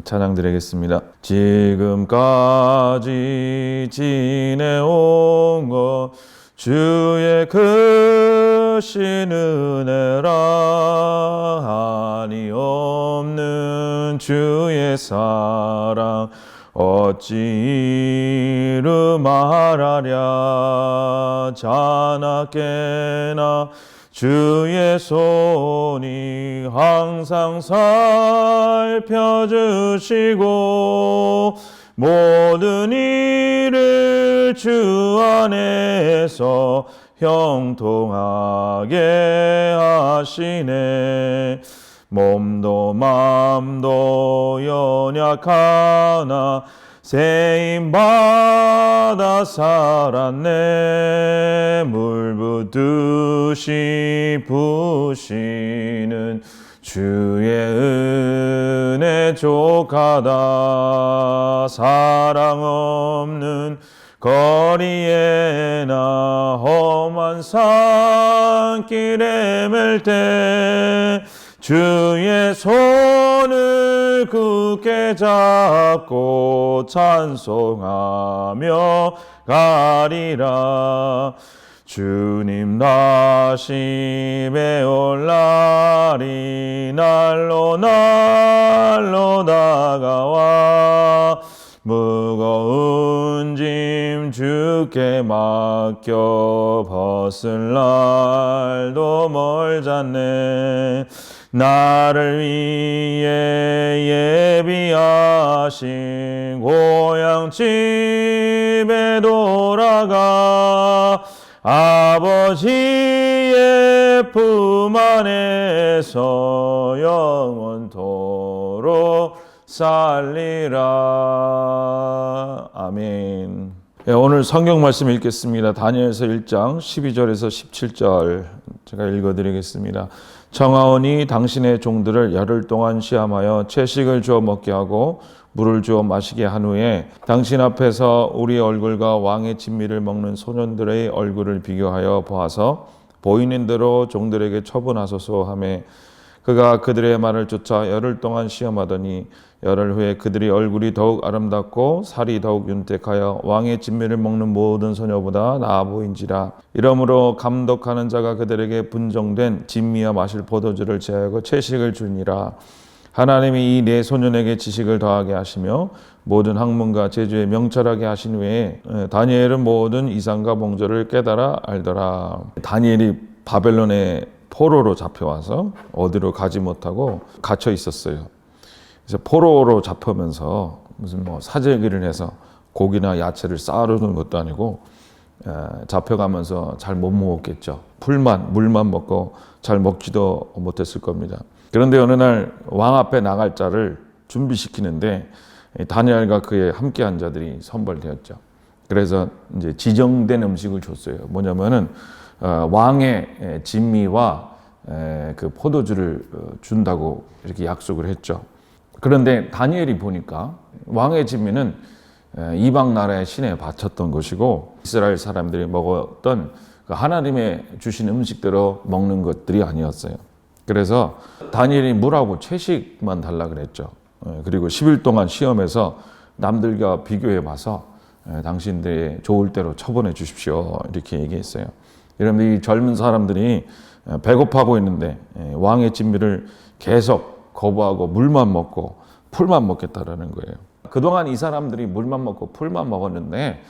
찬양 드리겠습니다. 지금까지 지내온 것 주의 크신 은혜라. 한이 없는 주의 사랑 어찌 이루 말하랴. 자나깨나 주의 손이 항상 살펴주시고 모든 일을 주 안에서 형통하게 하시네. 몸도 마음도 연약하나 세임받아 살았네. 물붓듯이 부시는 주의 은혜 족하다. 사랑 없는 거리에나 험한 산길에 맬 때 주의 손을 굳게 잡고 찬송하며 가리라. 주님 다심에 올 날이 날로 다가와 무거운 짐 주께 맡겨 벗을 날도 멀잖네. 나를 위해 예비하신 고향 집에 돌아가 아버지의 품 안에서 영원토록 살리라. 아멘. 오늘 성경 말씀 읽겠습니다. 다니엘서 1장 12절에서 17절 제가 읽어드리겠습니다. 청하오니 당신의 종들을 열흘 동안 시험하여 채식을 주어 먹게 하고 물을 주어 마시게 한 후에 당신 앞에서 우리 얼굴과 왕의 진미를 먹는 소년들의 얼굴을 비교하여 보아서 보이는 대로 종들에게 처분하소서 하며 그가 그들의 말을 쫓아 열흘 동안 시험하더니 열흘 후에 그들의 얼굴이 더욱 아름답고 살이 더욱 윤택하여 왕의 진미를 먹는 모든 소녀보다 나아 보인지라. 이러므로 감독하는 자가 그들에게 분정된 진미와 마실 포도주를 제하고 채식을 주니라. 하나님이 이 네 소년에게 지식을 더하게 하시며 모든 학문과 제주에 명철하게 하신 후에 다니엘은 모든 이상과 봉조를 깨달아 알더라. 다니엘이 바벨론의 포로로 잡혀와서 어디로 가지 못하고 갇혀 있었어요. 그래서 포로로 잡혀면서 무슨 사재기를 해서 고기나 야채를 쌓아놓는 것도 아니고 잡혀가면서 잘 못 먹었겠죠. 물만 먹고 잘 먹지도 못했을 겁니다. 그런데 어느 날 왕 앞에 나갈 자를 준비시키는데 다니엘과 그의 함께한 자들이 선발되었죠. 그래서 이제 지정된 음식을 줬어요. 뭐냐면은 왕의 진미와 그 포도주를 준다고 이렇게 약속을 했죠. 그런데 다니엘이 보니까 왕의 진미는 이방 나라의 신에 바쳤던 것이고 이스라엘 사람들이 먹었던 그 하나님의 주신 음식대로 먹는 것들이 아니었어요. 그래서 다니엘이 물하고 채식만 달라 그랬죠. 그리고 10일 동안 시험해서 남들과 비교해 봐서 당신들의 좋을 대로 처분해 주십시오. 이렇게 얘기했어요. 여러분, 이 젊은 사람들이 배고파하고 있는데 왕의 진미를 계속 거부하고 물만 먹고 풀만 먹겠다라는 거예요. 그동안 이 사람들이 물만 먹고 풀만 먹었는데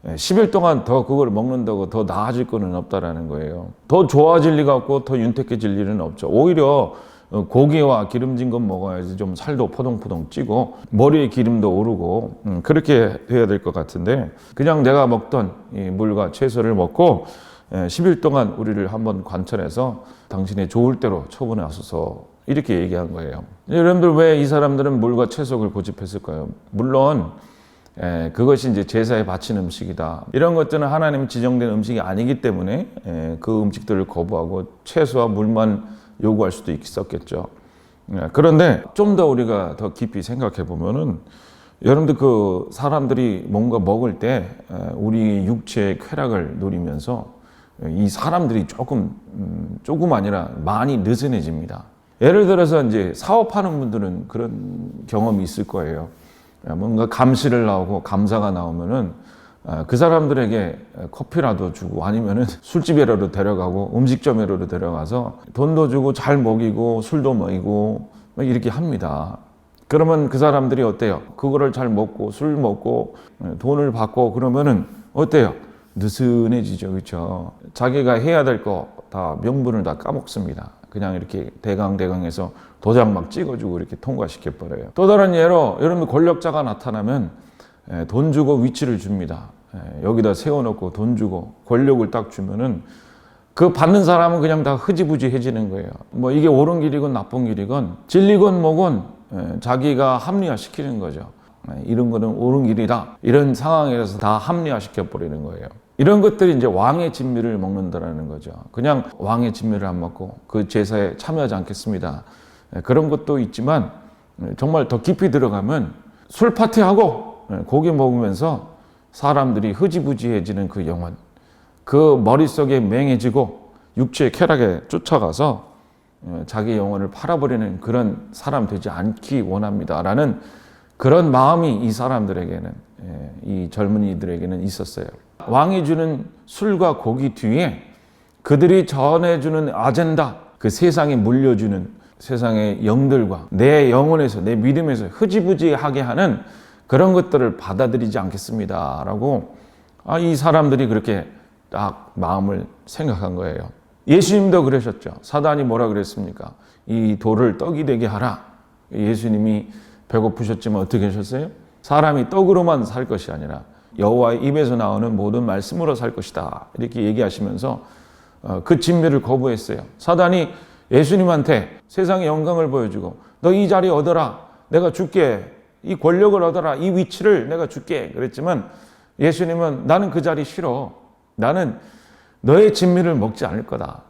10일 동안 더 그걸 먹는다고 더 나아질 거는 없다라는 거예요. 더 좋아질 리가 없고 더 윤택해질 일은 없죠. 오히려 고기와 기름진 것 먹어야지 좀 살도 포동포동 찌고 머리에 기름도 오르고 그렇게 돼야 될 것 같은데 그냥 내가 먹던 이 물과 채소를 먹고 10일 동안 우리를 한번 관찰해서 당신의 좋을 대로 처분하소서 이렇게 얘기한 거예요. 여러분들 왜 이 사람들은 물과 채소를 고집했을까요? 물론 그것이 이제 제사에 바친 음식이다. 이런 것들은 하나님 지정된 음식이 아니기 때문에 그 음식들을 거부하고 채소와 물만 요구할 수도 있었겠죠. 그런데 좀 더 우리가 더 깊이 생각해 보면은 여러분들 그 사람들이 뭔가 먹을 때 우리 육체의 쾌락을 누리면서 이 사람들이 조금 아니라 많이 느슨해집니다. 예를 들어서 이제 사업하는 분들은 그런 경험이 있을 거예요. 뭔가 감시를 나오고 감사가 나오면은 그 사람들에게 커피라도 주고 아니면은 술집에라도 데려가고 음식점에라도 데려가서 돈도 주고 잘 먹이고 술도 먹이고 이렇게 합니다. 그러면 그 사람들이 어때요? 그거를 잘 먹고 술 먹고 돈을 받고 그러면은 어때요? 느슨해지죠. 그렇죠? 자기가 해야 될 거 다 명분을 다 까먹습니다. 그냥 이렇게 대강대강해서 도장 막 찍어주고 이렇게 통과시켜버려요. 또 다른 예로 여러분 권력자가 나타나면 돈 주고 위치를 줍니다. 여기다 세워놓고 돈 주고 권력을 딱 주면은 그 받는 사람은 그냥 다 흐지부지해지는 거예요. 뭐 이게 옳은 길이건 나쁜 길이건 진리건 뭐건 자기가 합리화시키는 거죠. 이런 거는 옳은 길이다. 이런 상황에서 다 합리화시켜 버리는 거예요. 이런 것들이 이제 왕의 진미를 먹는다라는 거죠. 그냥 왕의 진미를 안 먹고 그 제사에 참여하지 않겠습니다. 그런 것도 있지만 정말 더 깊이 들어가면 술 파티하고 고기 먹으면서 사람들이 흐지부지해지는 그 영혼, 그 머릿속에 맹해지고 육체의 쾌락에 쫓아가서 자기 영혼을 팔아버리는 그런 사람 되지 않기 원합니다라는 그런 마음이 이 사람들에게는, 이 젊은이들에게는 있었어요. 왕이 주는 술과 고기 뒤에 그들이 전해주는 아젠다, 그 세상에 물려주는 세상의 영들과 내 영혼에서 내 믿음에서 흐지부지하게 하는 그런 것들을 받아들이지 않겠습니다 라고 이 사람들이 그렇게 딱 마음을 생각한 거예요. 예수님도 그러셨죠. 사단이 뭐라 그랬습니까? 이 돌을 떡이 되게 하라. 예수님이 배고프셨지만 어떻게 하셨어요? 사람이 떡으로만 살 것이 아니라 여호와의 입에서 나오는 모든 말씀으로 살 것이다. 이렇게 얘기하시면서 그 진미를 거부했어요. 사단이 예수님한테 세상의 영광을 보여주고 너 이 자리 얻어라. 내가 줄게. 이 권력을 얻어라. 이 위치를 내가 줄게. 그랬지만 예수님은 나는 그 자리 싫어. 나는 너의 진미를 먹지 않을 거다.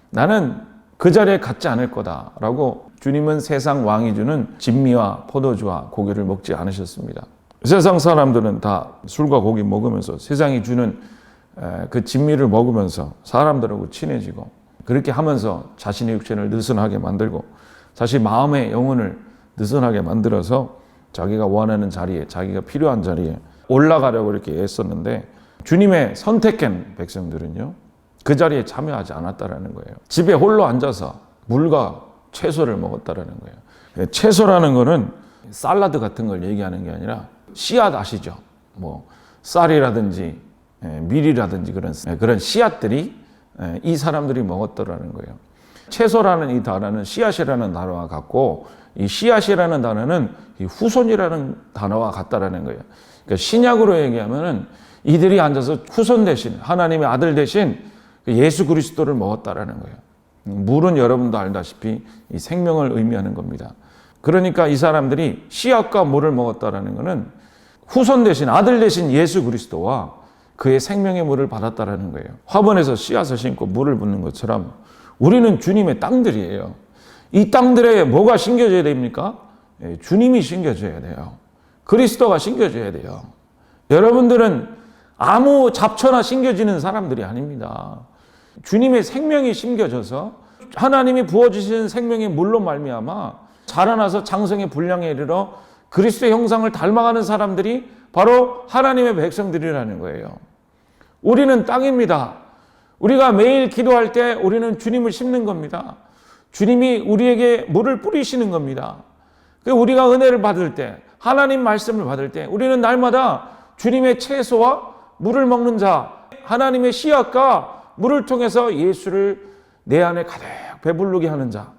나는 그 자리에 갖지 않을 거다. 라고 주님은 세상 왕이 주는 진미와 포도주와 고기를 먹지 않으셨습니다. 세상 사람들은 다 술과 고기 먹으면서 세상이 주는 그 진미를 먹으면서 사람들하고 친해지고 그렇게 하면서 자신의 육체를 느슨하게 만들고 자신 마음의 영혼을 느슨하게 만들어서 자기가 원하는 자리에 자기가 필요한 자리에 올라가려고 이렇게 애썼는데 주님의 선택한 백성들은요 그 자리에 참여하지 않았다라는 거예요. 집에 홀로 앉아서 물과 채소를 먹었다라는 거예요. 채소라는 거는 샐러드 같은 걸 얘기하는 게 아니라 씨앗 아시죠? 뭐 쌀이라든지 밀이라든지 그런 씨앗들이 이 사람들이 먹었더라는 거예요. 채소라는 이 단어는 씨앗이라는 단어와 같고 이 씨앗이라는 단어는 이 후손이라는 단어와 같다라는 거예요. 그러니까 신약으로 얘기하면은 이들이 앉아서 후손 대신 하나님의 아들 대신 예수 그리스도를 먹었다라는 거예요. 물은 여러분도 알다시피 이 생명을 의미하는 겁니다. 그러니까 이 사람들이 씨앗과 물을 먹었다라는 것은 후손 대신 아들 대신 예수 그리스도와 그의 생명의 물을 받았다라는 거예요. 화분에서 씨앗을 심고 물을 붓는 것처럼 우리는 주님의 땅들이에요. 이 땅들에 뭐가 심겨져야 됩니까? 주님이 심겨져야 돼요. 그리스도가 심겨져야 돼요. 여러분들은 아무 잡초나 심겨지는 사람들이 아닙니다. 주님의 생명이 심겨져서 하나님이 부어주신 생명의 물로 말미암아 자라나서 장성의 분량에 이르러 그리스도의 형상을 닮아가는 사람들이 바로 하나님의 백성들이라는 거예요. 우리는 땅입니다. 우리가 매일 기도할 때 우리는 주님을 심는 겁니다. 주님이 우리에게 물을 뿌리시는 겁니다. 우리가 은혜를 받을 때, 하나님 말씀을 받을 때 우리는 날마다 주님의 채소와 물을 먹는 자, 하나님의 씨앗과 물을 통해서 예수를 내 안에 가득 배부르게 하는 자.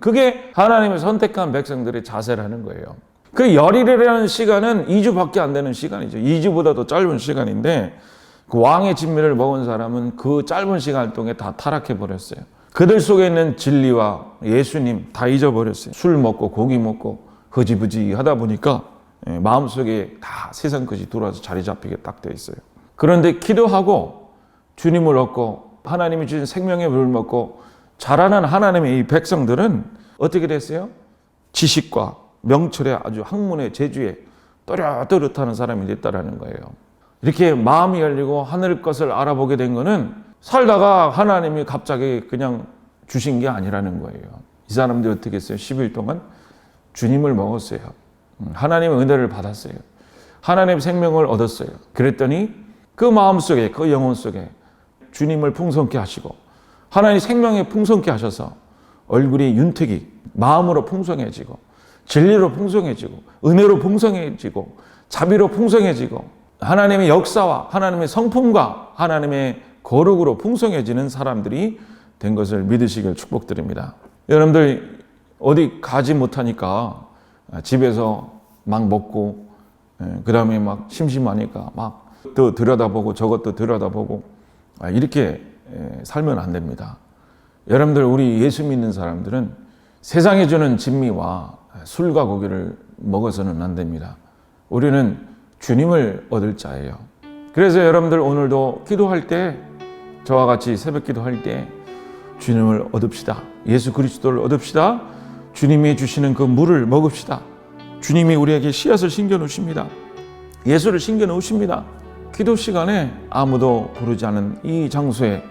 그게 하나님의 선택한 백성들의 자세라는 거예요. 그 열일이라는 시간은 2주밖에 안 되는 시간이죠. 2주보다도 짧은 시간인데 그 왕의 진미를 먹은 사람은 그 짧은 시간 동안에 다 타락해 버렸어요. 그들 속에 있는 진리와 예수님 다 잊어버렸어요. 술 먹고 고기 먹고 흐지부지 하다 보니까 마음속에 다 세상 것이 들어와서 자리 잡히게 딱 돼 있어요. 그런데 기도하고 주님을 얻고 하나님이 주신 생명의 물을 먹고 자라는 하나님의 이 백성들은 어떻게 됐어요? 지식과 명철의 아주 학문의 재주에 또렷또렷하는 사람이 됐다라는 거예요. 이렇게 마음이 열리고 하늘 것을 알아보게 된 거는 살다가 하나님이 갑자기 그냥 주신 게 아니라는 거예요. 이 사람들이 어떻게 했어요? 10일 동안 주님을 먹었어요. 하나님의 은혜를 받았어요. 하나님의 생명을 얻었어요. 그랬더니 그 마음속에, 그 영혼 속에 주님을 풍성케 하시고 하나님 생명에 풍성케 하셔서 얼굴이 윤택이 마음으로 풍성해지고 진리로 풍성해지고 은혜로 풍성해지고 자비로 풍성해지고 하나님의 역사와 하나님의 성품과 하나님의 거룩으로 풍성해지는 사람들이 된 것을 믿으시길 축복드립니다. 여러분들 어디 가지 못하니까 집에서 막 먹고 그 다음에 막 심심하니까 막 또 들여다보고 저것도 들여다보고 이렇게 살면 안 됩니다. 여러분들 우리 예수 믿는 사람들은 세상에 주는 진미와 술과 고기를 먹어서는 안 됩니다. 우리는 주님을 얻을 자예요. 그래서 여러분들 오늘도 기도할 때 저와 같이 새벽 기도할 때 주님을 얻읍시다. 예수 그리스도를 얻읍시다. 주님이 주시는 그 물을 먹읍시다. 주님이 우리에게 씨앗을 심겨 놓으십니다. 예수를 심겨 놓으십니다. 기도 시간에 아무도 부르지 않은 이 장소에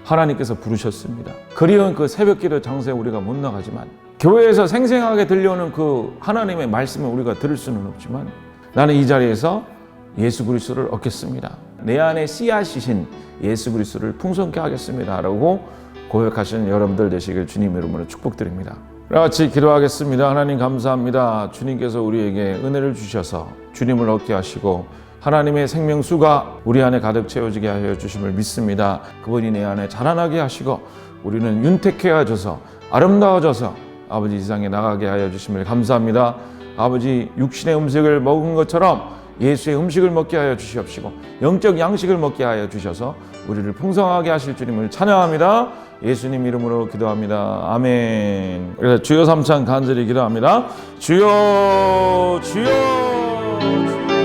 하나님께서 부르셨습니다. 그리운 그 새벽 기도 장소에 우리가 못 나가지만 교회에서 생생하게 들려오는 그 하나님의 말씀을 우리가 들을 수는 없지만 나는 이 자리에서 예수 그리스도를 얻겠습니다. 내 안에 씨앗이신 예수 그리스도를 풍성케 하겠습니다. 라고 고백하시는 여러분들 되시길 주님 이름으로 축복드립니다. 같이 기도하겠습니다. 하나님 감사합니다. 주님께서 우리에게 은혜를 주셔서 주님을 얻게 하시고 하나님의 생명수가 우리 안에 가득 채워지게 하여 주심을 믿습니다. 그분이 내 안에 자라나게 하시고 우리는 윤택해져서 아름다워져서 아버지 이 세상에 나가게 하여 주심을 감사합니다. 아버지 육신의 음식을 먹은 것처럼 예수의 음식을 먹게 하여 주시옵시고 영적 양식을 먹게 하여 주셔서 우리를 풍성하게 하실 주님을 찬양합니다. 예수님 이름으로 기도합니다. 아멘. 그래서 주여 삼창 간절히 기도합니다. 주여 주여 주여